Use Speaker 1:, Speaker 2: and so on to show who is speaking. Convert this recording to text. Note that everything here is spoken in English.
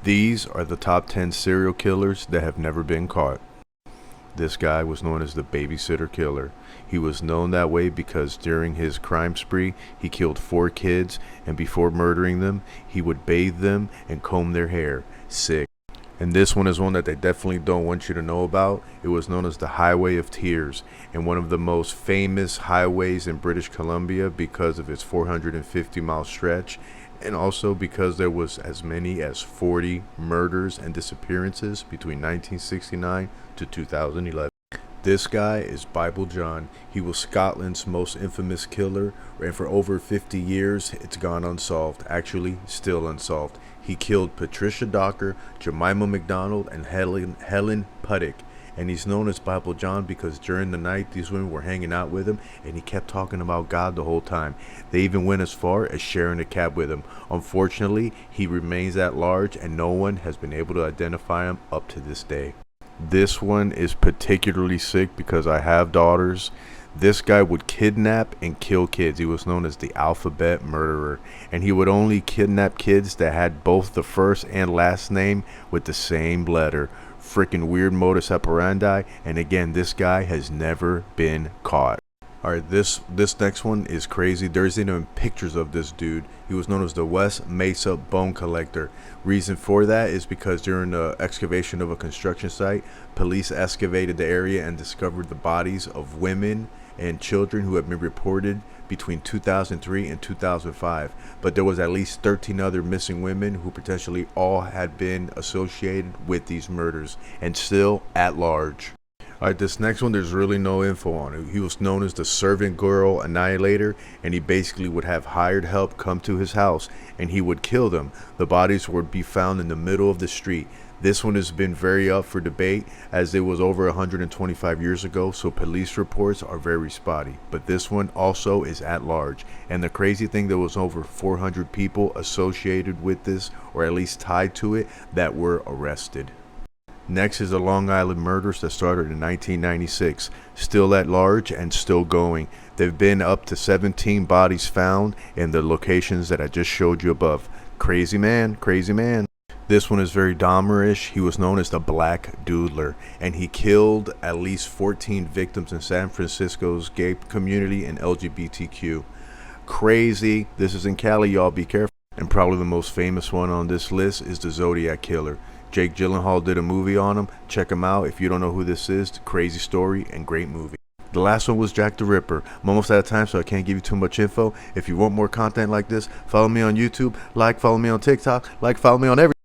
Speaker 1: These are the top 10 serial killers that have never been caught. This guy was known as the babysitter killer. He was known that way because during his crime spree, he killed 4 kids, and before murdering them, he would bathe them and comb their hair. Sick. And this one is one that they definitely don't want you to know about. It was known as the Highway of Tears, and one of the most famous highways in British Columbia because of its 450-mile stretch, and also because there was as many as 40 murders and disappearances between 1969 to 2011. This guy is Bible John. He was Scotland's most infamous killer, and for over 50 years it's gone unsolved. Actually, still unsolved. He killed Patricia Docker, Jemima McDonald, and Helen Puttick. And he's known as Bible John because during the night these women were hanging out with him, and he kept talking about God the whole time. They even went as far as sharing a cab with him. Unfortunately, he remains at large, and no one has been able to identify him up to this day. This one is particularly sick because I have daughters. This guy would kidnap and kill kids. He was known as the alphabet murderer, and he would only kidnap kids that had both the first and last name with the same letter. Freaking weird modus operandi, and again, this guy has never been caught. Alright, this next one is crazy. There's even pictures of this dude. He was known as the West Mesa Bone Collector. Reason for that is because during the excavation of a construction site, police excavated the area and discovered the bodies of women and children who had been reported between 2003 and 2005. But there was at least 13 other missing women who potentially all had been associated with these murders and still at large. Alright, this next one, there's really no info on it. He was known as the Servant Girl Annihilator, and he basically would have hired help come to his house, and he would kill them. The bodies would be found in the middle of the street. This one has been very up for debate, as it was over 125 years ago, so police reports are very spotty. But this one also is at large. And the crazy thing, there was over 400 people associated with this, or at least tied to it, that were arrested. Next is the Long Island murders that started in 1996, still at large and still going. There have been up to 17 bodies found in the locations that I just showed you above. Crazy man, crazy man. This one is very Dahmer-ish. He was known as the Black Doodler, and he killed at least 14 victims in San Francisco's gay community and LGBTQ. Crazy. This is in Cali, y'all, be careful. And probably the most famous one on this list is the Zodiac Killer. Jake Gyllenhaal did a movie on him. Check him out if you don't know who this is. Crazy story and great movie. The last one was Jack the Ripper. I'm almost out of time, so I can't give you too much info. If you want more content like this, follow me on YouTube, follow me on TikTok, follow me on everything.